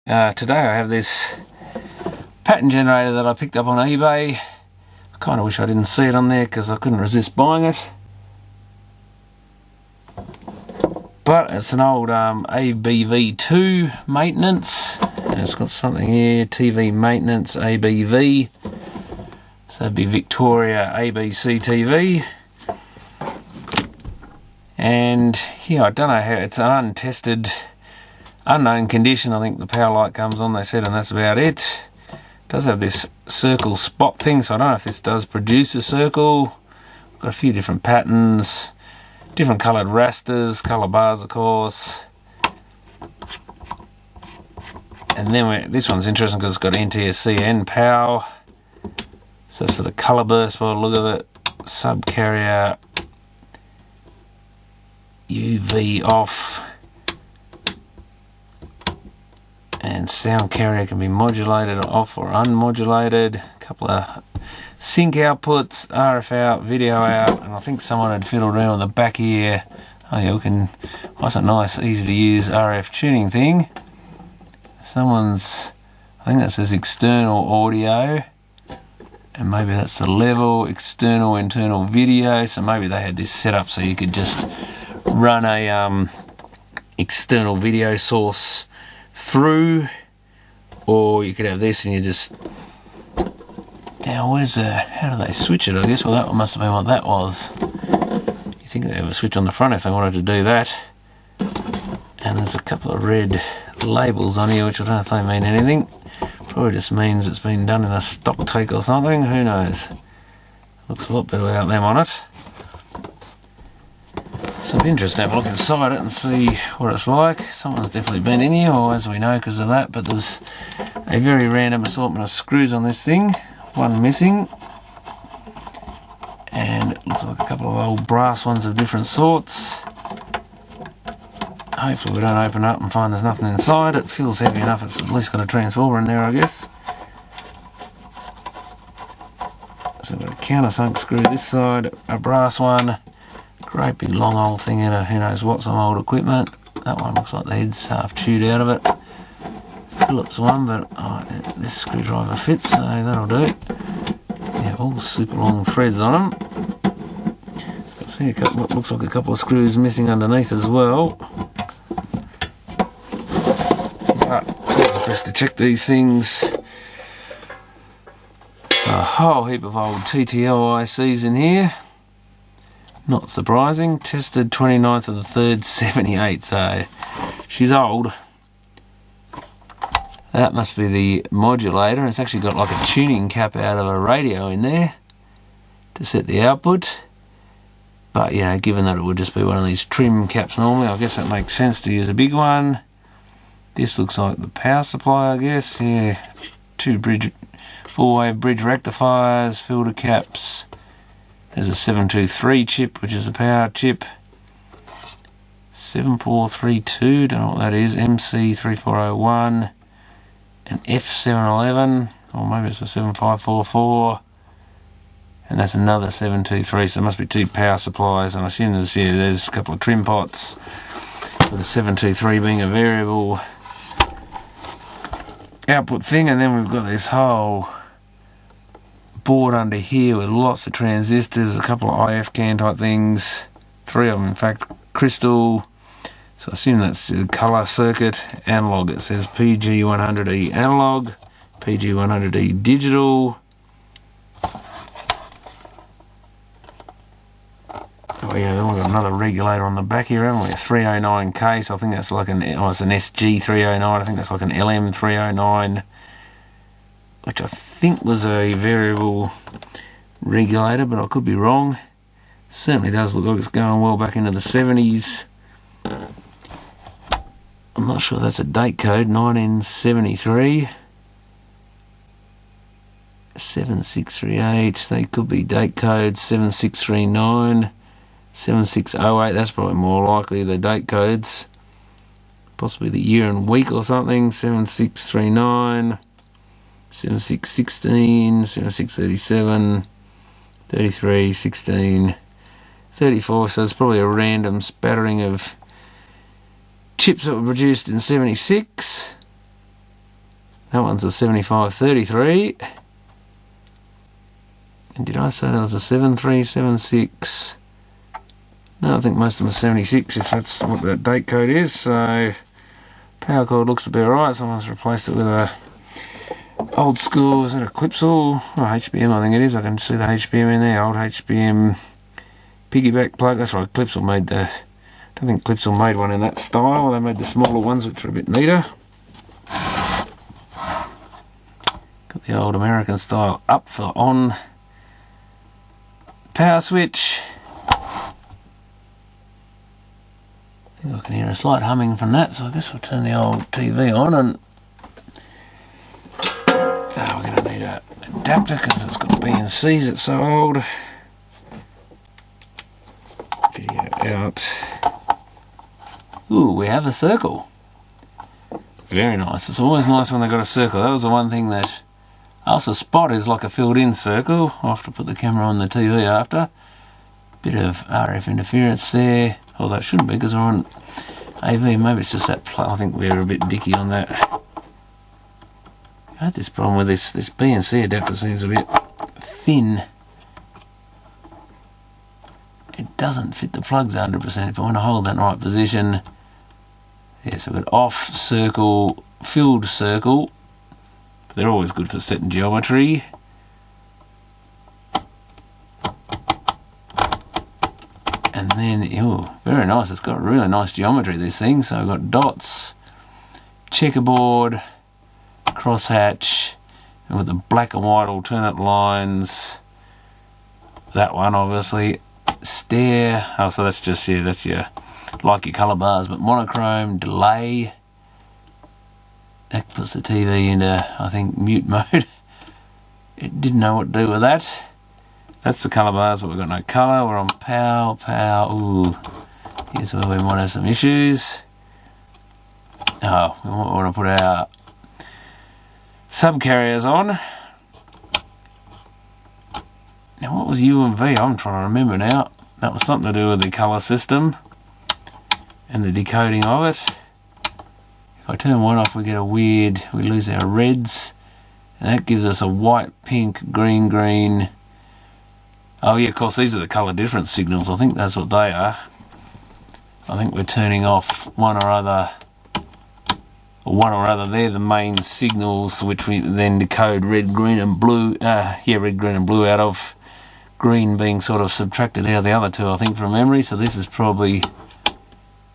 Today I have this pattern generator that I picked up on eBay. I kind of wish I didn't see it on there because I couldn't resist buying it. But it's an old ABV2 maintenance, and it's got something here, TV maintenance ABV. So that'd be Victoria ABC TV. And here, I don't know how, it's an untested, unknown condition. I think the power light comes on, they said, and that's about it. It does have this circle spot thing, so I don't know if this does produce a circle. Got a few different patterns, different coloured rasters, colour bars of course. And then this one's interesting because it's got NTSC and POW. So that's for the colour burst by the look of it. Subcarrier UV off, and sound carrier can be modulated off or unmodulated. A couple of sync outputs, RF out, video out, and I think someone had fiddled around with the back here. Oh yeah, we can, that's a nice, easy to use RF tuning thing. Someone's, I think that says external audio, and maybe that's the level, external, internal video. So maybe they had this set up so you could just run a external video source through, or you could have this and you just, now where's the, how do they switch it? I guess, well, that must have been what that was. You think they have a switch on the front if they wanted to do that. And there's a couple of red labels on here which I don't know if they mean anything. Probably just means it's been done in a stock take or something, who knows. Looks a lot better without them on it. So it'd be interesting to have a look inside it and see what it's like. Someone's definitely been in here, or as we know because of that, but there's a very random assortment of screws on this thing. One missing. And it looks like a couple of old brass ones of different sorts. Hopefully we don't open up and find there's nothing inside. It feels heavy enough, it's at least got a transformer in there, I guess. So we've got a countersunk screw this side, a brass one. Great big long old thing in a who knows what, some old equipment. That one looks like the head's half chewed out of it. Phillips one, but this screwdriver fits, so that'll do it. Yeah, all super long threads on them. Let's see, what looks like a couple of screws missing underneath as well. But it's best to check these things. So a whole heap of old TTL ICs in here. Not surprising. Tested 29th of the 3rd, 78, so she's old. That must be the modulator. It's actually got like a tuning cap out of a radio in there to set the output. But, you know, given that it would just be one of these trim caps normally, I guess that makes sense to use a big one. This looks like the power supply, I guess. Yeah, two four-wave bridge rectifiers, filter caps. There's a 723 chip, which is a power chip. 7432, don't know what that is. MC3401. An F711, or maybe it's a 7544. And that's another 723, so it must be two power supplies. And I assume there's a couple of trim pots, with the 723 being a variable output thing. And then we've got this whole board under here with lots of transistors, a couple of IF can type things, three of them in fact, crystal. So I assume that's the colour circuit, analog. It says PG100E analog, PG100E digital. Oh yeah, then we've got another regulator on the back here, haven't we? A 309K, so I think that's like it's an SG309, I think that's like an LM309, which I think was a variable regulator, but I could be wrong. Certainly does look like it's going well back into the 70s. I'm not sure that's a date code, 1973. 7638, they could be date codes, 7639, 7608, that's probably more likely the date codes. Possibly the year and week or something, 7639, 7616, 7637, 33, 16, 34, so it's probably a random spattering of chips that were produced in 76. That one's a 7533. And did I say that was a 7376? No, I think most of them are 76 if that's what that date code is. So power cord looks about right. Someone's replaced it with a old school, is it a Clipsal? Oh, HBM I think it is. I can see the HBM in there. Old HBM piggyback plug. That's right, Clipsal made the... I don't think Clipsal made one in that style. They made the smaller ones which are a bit neater. Got the old American style up for on power switch. I think I can hear a slight humming from that, so I guess we'll turn the old TV on and we're going to need an adapter because it's got BNCs, it's so old. Video out. Ooh, we have a circle. Very nice. It's always nice when they've got a circle. That was the one thing that I also spot is like a filled-in circle. I'll have to put the camera on the TV after. Bit of RF interference there. Although it shouldn't be because we're on AV. Maybe it's just that plug. I think we're a bit dicky on that. I had this problem with this BNC adapter seems a bit thin. It doesn't fit the plugs 100%. If I want to hold that in the right position. Yeah, so we've got off circle, filled circle. They're always good for setting geometry. And then, oh, very nice. It's got really nice geometry, this thing. So we've got dots, checkerboard, crosshatch, and with the black and white alternate lines. That one, obviously. Stair. Oh, so that's just, yeah, that's your, like your colour bars, but monochrome, delay. That puts the TV into, I think, mute mode. It didn't know what to do with that. That's the colour bars, but we've got no colour. We're on power. Ooh, here's where we might have some issues. Oh, we want to put our subcarriers on. Now, what was U and V? I'm trying to remember now. That was something to do with the colour system and the decoding of it. If I turn one off, we get a weird, we lose our reds, and that gives us a white, pink, green, green. Oh yeah, of course, these are the colour difference signals. I think that's what they are. I think we're turning off one or other. They're the main signals which we then decode red, green and blue. Red, green and blue out of. Green being sort of subtracted out of the other two, I think, from memory. So this is probably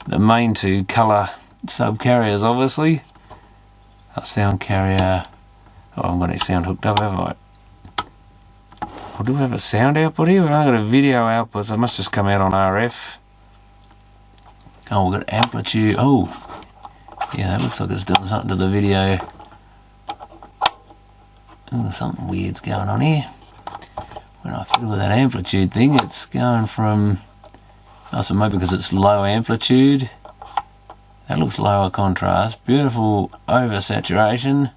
the main two colour subcarriers, obviously. A sound carrier. Oh, I haven't got any sound hooked up, have I? I do have a sound output here, but I've got a video output, so it must just come out on RF. Oh, we've got amplitude. Oh, yeah, that looks like it's doing something to the video. Oh, something weird's going on here. When I fiddle with that amplitude thing, it's going from... Oh, so maybe because it's low amplitude. That looks lower contrast. Beautiful oversaturation.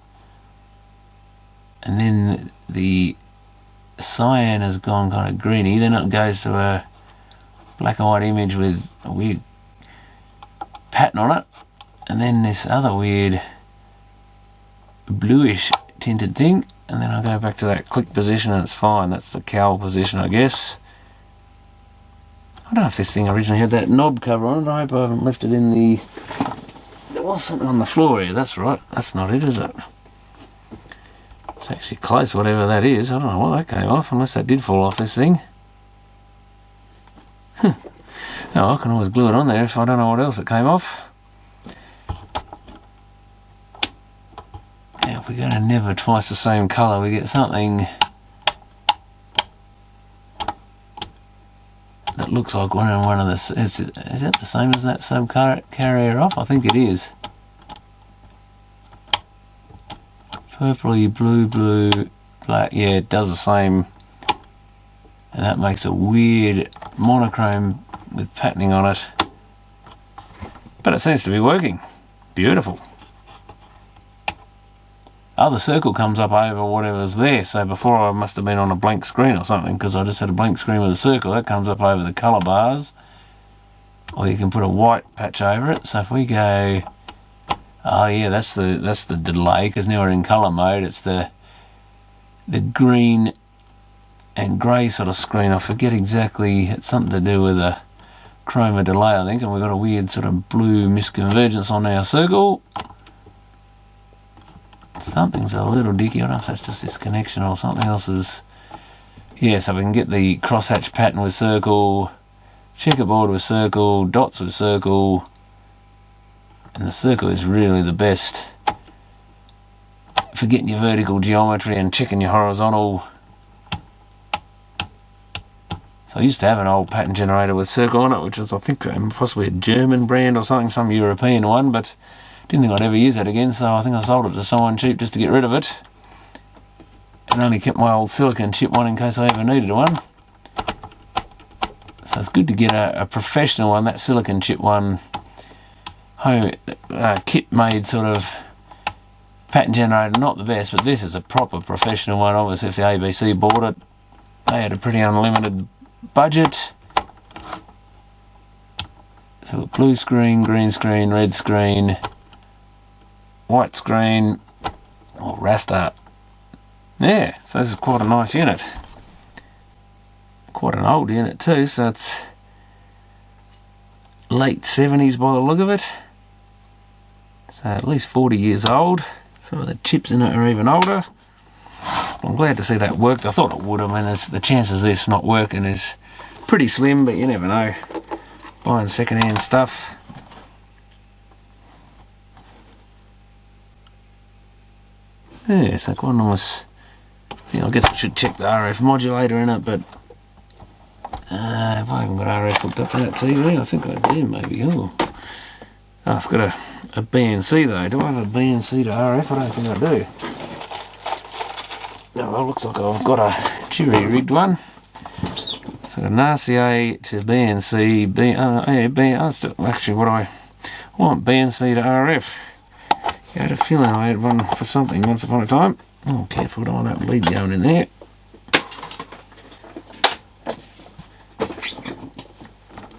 And then the cyan has gone kind of greeny. Then it goes to a black and white image with a weird pattern on it. And then this other weird bluish tinted thing. And then I go back to that click position and it's fine. That's the cowl position, I guess. I don't know if this thing originally had that knob cover on it. I hope I haven't left it in the... There was something on the floor here, that's right. That's not it, is it? It's actually close, whatever that is. I don't know what that came off, unless that did fall off this thing. Oh, I can always glue it on there if I don't know what else it came off. Now, if we go to never twice the same colour, we get something that looks like one of the... Is that the same as that subcarrier off? I think it is. Purpley, blue, black. Yeah, it does the same. And that makes a weird monochrome with patterning on it. But it seems to be working. Beautiful. Oh, the circle comes up over whatever's there. So before I must have been on a blank screen or something, because I just had a blank screen with a circle. That comes up over the colour bars. Or you can put a white patch over it. So if we go... Oh yeah, that's the delay, because now we're in colour mode. It's the green and grey sort of screen. I forget exactly. It's something to do with a chroma delay, I think, and we've got a weird sort of blue misconvergence on our circle. Something's a little dicky. I don't know if that's just this connection or something else is. Yeah, so we can get the crosshatch pattern with circle, checkerboard with circle, dots with circle, and the circle is really the best for getting your vertical geometry and checking your horizontal. So I used to have an old pattern generator with circle on it, which is, I think, possibly a German brand or something, some European one, but didn't think I'd ever use that again, so I think I sold it to someone cheap just to get rid of it. And only kept my old silicon chip one in case I ever needed one. So it's good to get a professional one, that silicon chip one, home kit made sort of pattern generator, not the best, but this is a proper professional one. Obviously if the ABC bought it, they had a pretty unlimited budget. So blue screen, green screen, red screen, white screen, or raster. Yeah, so this is quite a nice unit. Quite an old unit too, so it's late 70s by the look of it. So at least 40 years old. Some of the chips in it are even older. I'm glad to see that worked. I thought it would. I mean, the chances of this not working is pretty slim, but you never know. Buying second-hand stuff. Yeah, so quite nice. Yeah, I guess I should check the RF modulator in it, but if I haven't got RF hooked up to that TV, I think I do maybe. Oh, it's got a BNC though. Do I have a BNC to RF? I don't think I do. No, well, looks like I've got a jury-rigged one. So an RCA to BNC, that's actually what I want, BNC to RF. I had a feeling I had one for something once upon a time. Oh, careful, don't want that lead going in there.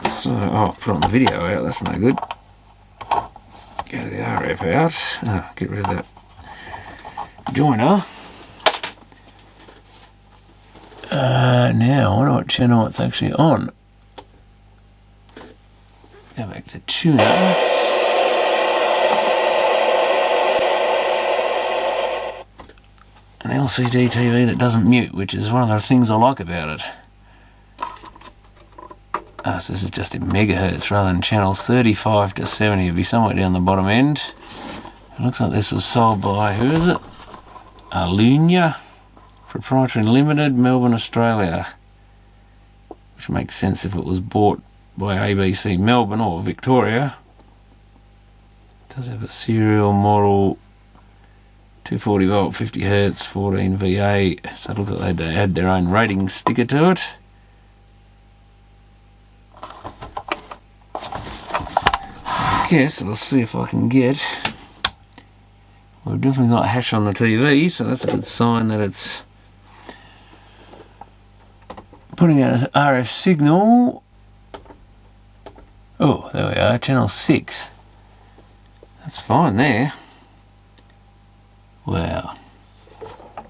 So, put on the video out, that's no good. Get the RF out. Get rid of that joiner. Now, I wonder what channel it's actually on. Go back to tuner. An LCD TV that doesn't mute, which is one of the things I like about it. So this is just in megahertz rather than channels 35 to 70. It'd be somewhere down the bottom end. It looks like this was sold by, who is it? Arlunya, Proprietary Limited, Melbourne, Australia. Which makes sense if it was bought by ABC Melbourne or Victoria. It does have a serial model 240 volt, 50 hertz, 14 VA. So it looks like they had their own rating sticker to it. I guess let's see if I can get. We've definitely got a hash on the TV, so that's a good sign that it's putting out an RF signal. Oh, there we are, channel 6. That's fine there. Wow.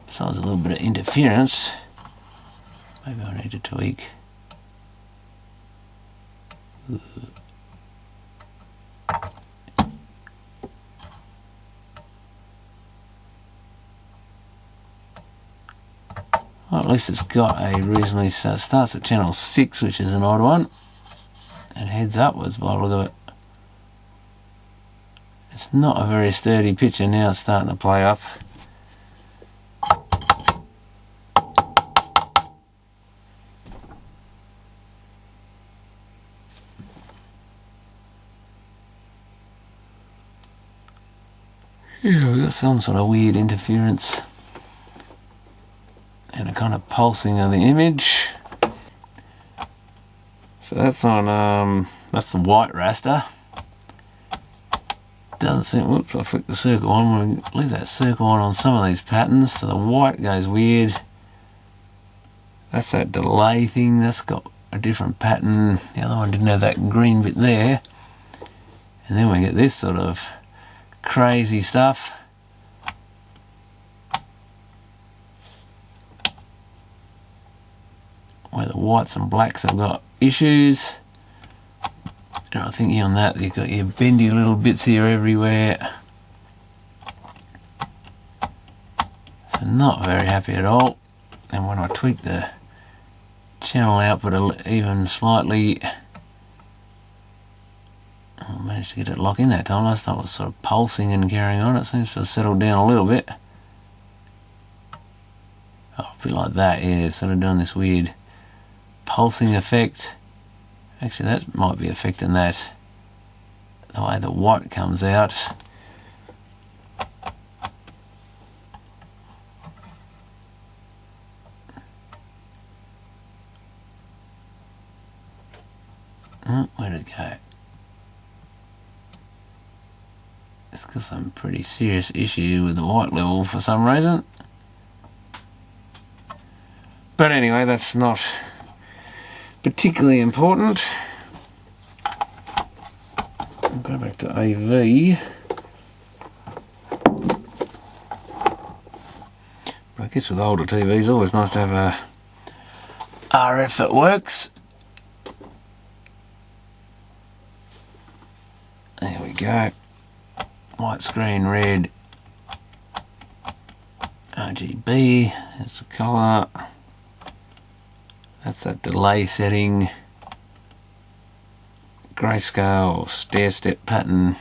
So there's a little bit of interference. Maybe I need to tweak. Well, at least it's got a reasonably, so it starts at channel 6, which is an odd one, and heads upwards by the look of it. It's not a very sturdy picture now, it's starting to play up. Yeah, we've got some sort of weird interference and a kind of pulsing of the image. So that's on, that's the white raster. Doesn't seem, whoops, I flicked the circle on. We'll leave that circle on some of these patterns. So the white goes weird. That's that delay thing, that's got a different pattern. The other one didn't have that green bit there. And then we get this sort of crazy stuff. Where the whites and blacks have got issues. And I think on that you've got your bendy little bits here everywhere. So not very happy at all. And when I tweak the channel output even slightly, I managed to get it locked in that time. Last time it was sort of pulsing and carrying on. It seems to have settled down a little bit. Oh, a bit like that, yeah, it's sort of doing this weird pulsing effect. Actually, that might be affecting that, the way the white comes out. Oh, where'd it go? It's got some pretty serious issue with the white level for some reason. But anyway, that's not particularly important. I'll go back to AV. But I guess with older TVs, it's always nice to have a RF that works. There we go. White screen, red, RGB, there's the colour. That's that delay setting, grayscale or stair-step pattern.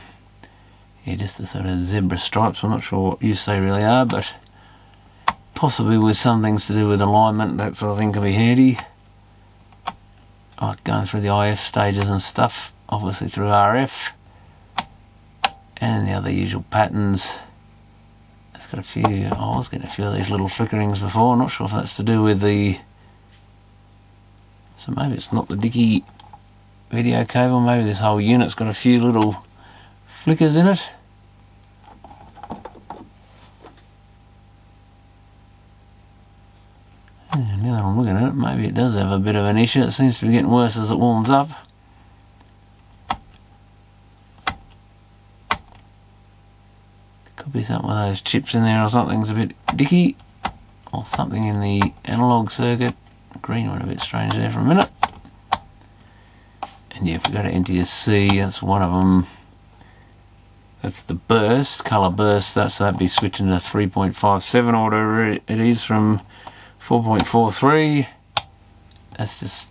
Yeah, just the sort of zebra stripes. I'm not sure what use they really are, but possibly with some things to do with alignment, that sort of thing can be handy. Like going through the IF stages and stuff, obviously through RF. And the other usual patterns. It's got a few, I was getting a few of these little flickerings before. I'm not sure if that's to do with the, so maybe it's not the dicky video cable, maybe this whole unit's got a few little flickers in it. And now that I'm looking at it, maybe it does have a bit of an issue. It seems to be getting worse as it warms up. Could be something with those chips in there or something's a bit dicky. Or something in the analog circuit. Green went a bit strange there for a minute. And yeah, if we go to NTSC, that's one of them. That's the burst, colour burst. So that'd be switching to 3.57 or whatever it is from 4.43. That's just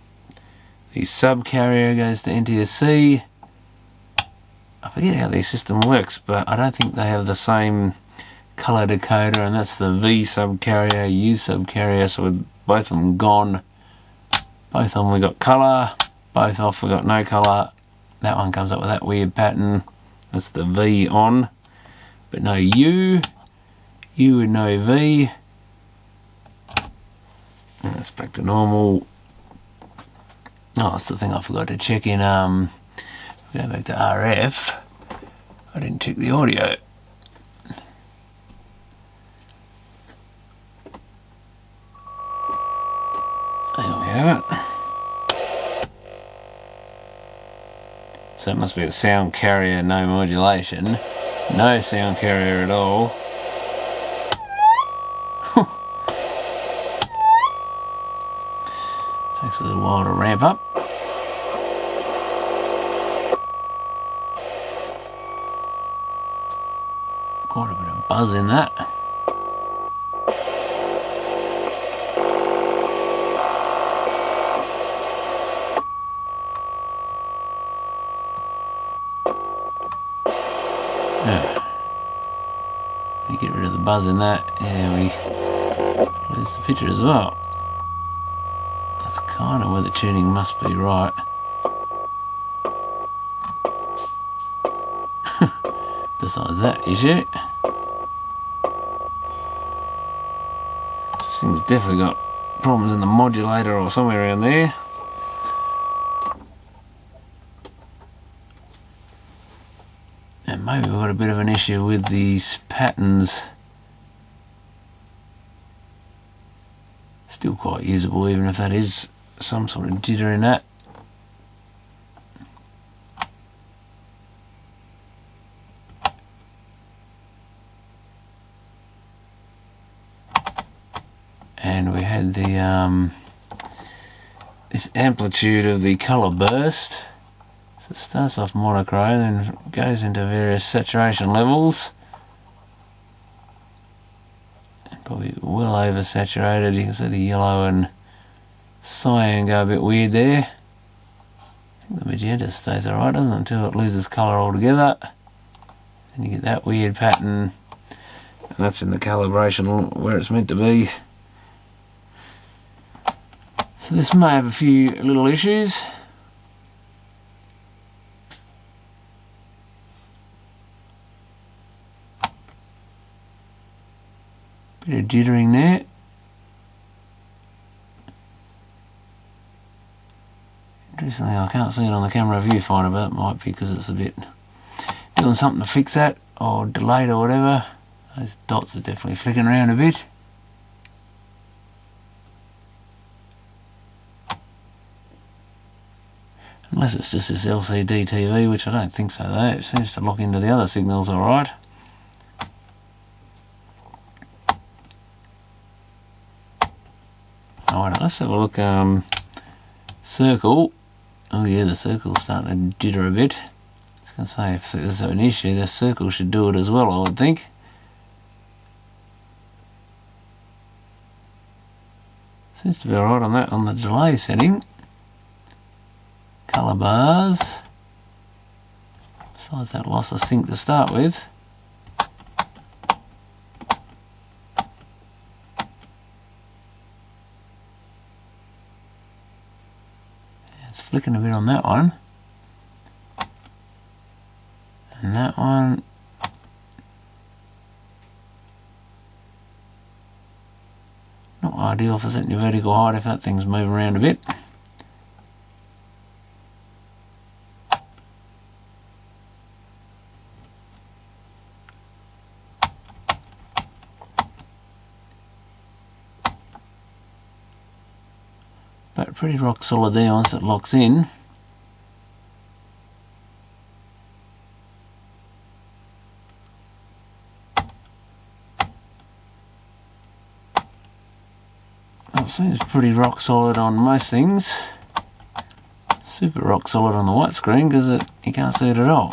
the sub carrier goes to NTSC. I forget how their system works, but I don't think they have the same colour decoder, and that's the V subcarrier, U subcarrier, so with both of them gone. Both of them we got colour, both off we got no colour. That one comes up with that weird pattern. That's the V on, but no U. U with no V. And that's back to normal. Oh, that's the thing I forgot to check in. Go back to RF. I didn't check the audio. There we have it. So it must be a sound carrier, no modulation. No sound carrier at all. Takes a little while to ramp up. Quite a bit of buzz in that. Yeah. We get rid of the buzz in that, and we lose the picture as well. That's kind of where the tuning must be right. Besides that issue, this thing's definitely got problems in the modulator or somewhere around there. And maybe we've got a bit of an issue with these patterns. Still quite usable, even if that is some sort of jitter in that. and we had the this amplitude of the colour burst. So it starts off monochrome and goes into various saturation levels. And probably well oversaturated. You can see the yellow and cyan go a bit weird there. I think the magenta stays alright, doesn't it, until it loses colour altogether. And you get that weird pattern, and that's in the calibration where it's meant to be. So this may have a few little issues. Bit of jittering there. Interestingly, I can't see it on the camera viewfinder, but it might be because it's a bit doing something to fix that, or delayed or whatever. Those dots are definitely flicking around a bit. Unless it's just this LCD TV, which I don't think so though. It seems to lock into the other signals alright. Alright, let's have a look. Circle. Oh yeah, the circle's starting to jitter a bit. I was going to say, if there's an issue, the circle should do it as well, I would think. Seems to be alright on that, on the delay setting. Colour bars. Besides that loss of sync to start with. It's flicking a bit on that one. And that one. Not ideal for setting your vertical height if that thing's moving around a bit. But pretty rock solid there once it locks in. It seems pretty rock solid on most things. Super rock solid on the white screen because you can't see it at all.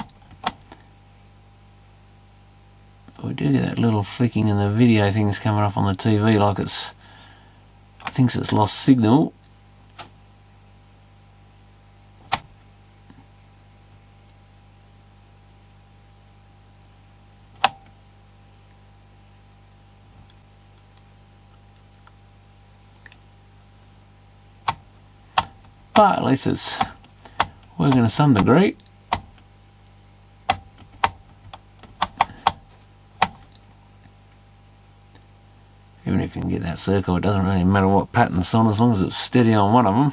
But we do get that little flicking and the video things coming up on the TV like thinks it's lost signal. But at least it's working to some degree. Even if you can get that circle, it doesn't really matter what pattern it's on as long as it's steady on one of them.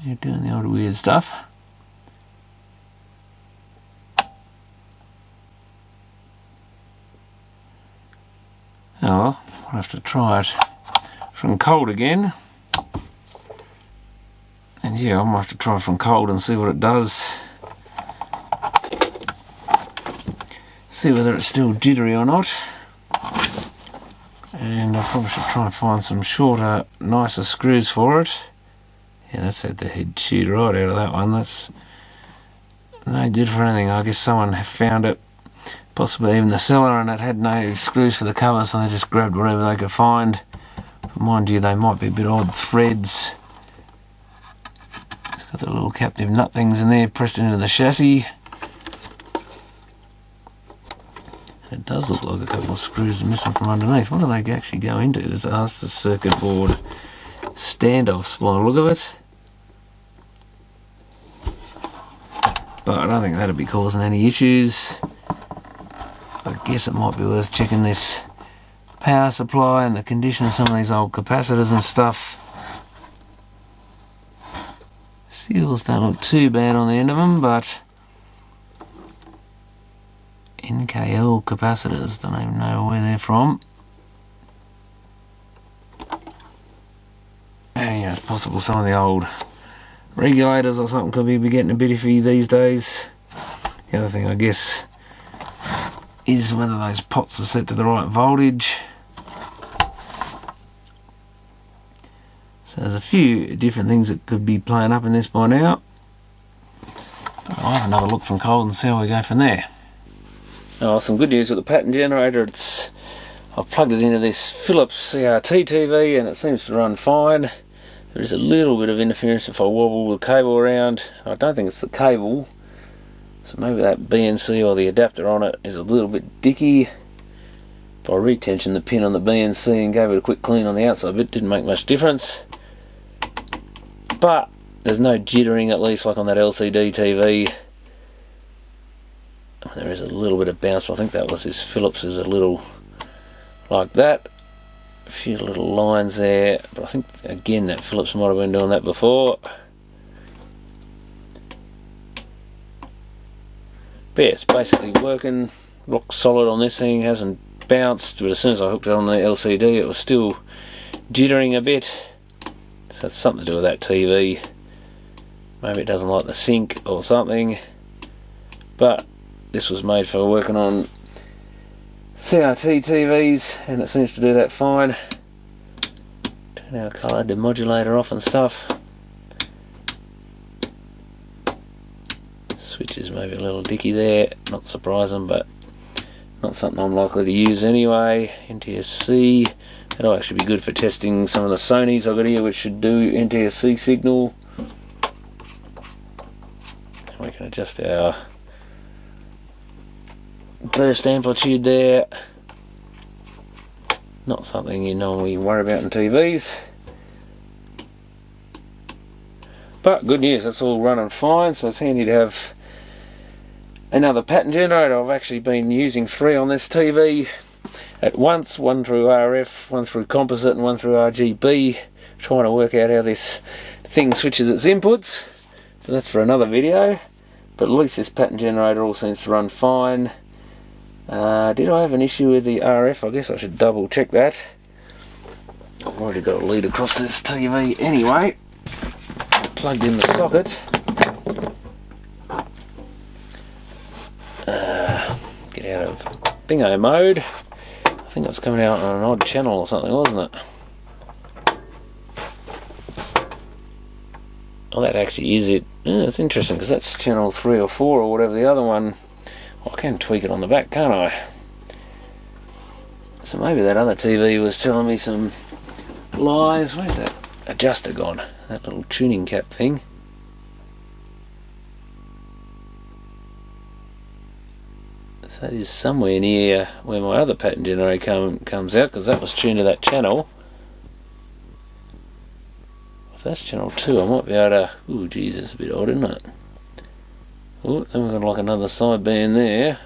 You're doing the old weird stuff. Oh well, I'll have to try it from cold again. And yeah, I might have to try it from cold and see what it does. See whether it's still jittery or not. And I probably should try and find some shorter, nicer screws for it. Yeah, that's had the head chewed right out of that one. That's no good for anything. I guess someone found it, possibly even the seller, and it had no screws for the cover, so they just grabbed whatever they could find. Mind you, they might be a bit odd threads. It's got the little captive nut things in there pressed into the chassis. It does look like a couple of screws are missing from underneath. What do they actually go into? It's a circuit board standoffs by the look of it. But I don't think that'll be causing any issues. I guess it might be worth checking this power supply and the condition of some of these old capacitors and stuff. Seals don't look too bad on the end of them, but NKL capacitors, don't even know where they're from. And yeah, it's possible some of the old regulators or something could be getting a bit iffy these days. The other thing, I guess, is whether those pots are set to the right voltage. So there's a few different things that could be playing up in this by now. I'll have another look from cold and see how we go from there. Oh, some good news with the pattern generator. I've plugged it into this Philips CRT TV and it seems to run fine. There is a little bit of interference if I wobble the cable around. I don't think it's the cable, so maybe that BNC or the adapter on it is a little bit dicky. If I retensioned the pin on the BNC and gave it a quick clean on the outside bit, didn't make much difference. But there's no jittering, at least like on that LCD TV. There is a little bit of bounce, but I think that was this Philips is a little like that. A few little lines there, but I think again that Philips might have been doing that before. But yeah, it's basically working, rock solid on this thing, hasn't bounced, but as soon as I hooked it on the LCD it was still jittering a bit. So it's something to do with that TV. Maybe it doesn't like the sync or something, but this was made for working on CRT TVs and it seems to do that fine. Turn our colour demodulator off and stuff. Switch is maybe a little dicky there, not surprising, but not something I'm likely to use anyway. NTSC, that'll actually be good for testing some of the Sonys I've got here which should do NTSC signal. We can adjust our burst amplitude there. Not something you normally worry about in TVs. But good news, that's all running fine, so it's handy to have another pattern generator. I've actually been using 3 on this TV at once, one through RF, one through composite and one through RGB, trying to work out how this thing switches its inputs. So that's for another video, but at least this pattern generator all seems to run fine. Did I have an issue with the RF? I guess I should double check that. I've already got a lead across this TV anyway. Plugged in the socket. Get out of bingo mode. I think it was coming out on an odd channel or something, wasn't it? Oh, that actually is it. Yeah, it's interesting because that's channel 3 or 4 or whatever the other one. I can tweak it on the back, can't I? So maybe that other TV was telling me some lies. Where's that adjuster gone? That little tuning cap thing. So that is somewhere near where my other pattern generator comes out, because that was tuned to that channel. If that's channel 2, I might be able to... Ooh, geez, that's a bit odd, isn't it? Oh, then we've got like another sideband there.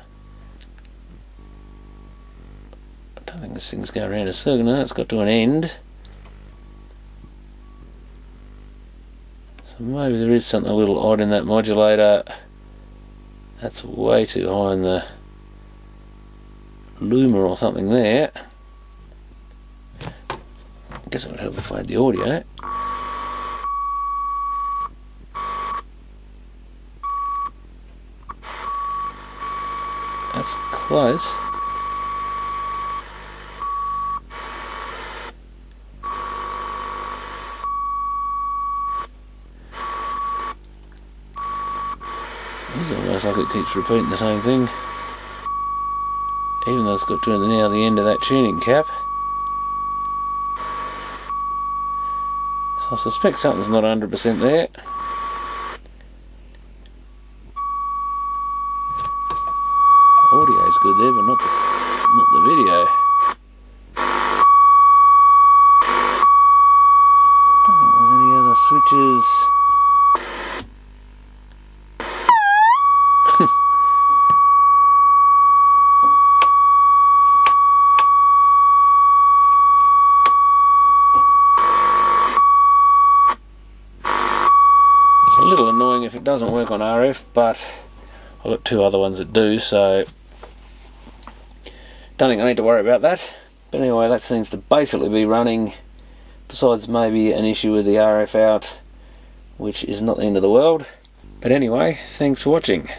I don't think this thing's going around a circle. No, it's got to an end. So maybe there is something a little odd in that modulator. That's way too high in the luma or something there. I guess it would help if I had the audio. That's close. It's almost like it keeps repeating the same thing, even though it's got to now the end of that tuning cap. So I suspect something's not 100% there. Audio's good there, but not the video. Don't think there's any other switches. It's a little annoying if it doesn't work on RF, but I've got 2 other ones that do, so don't think I need to worry about that. But anyway, that seems to basically be running, besides maybe an issue with the RF out, which is not the end of the world. But anyway, thanks for watching.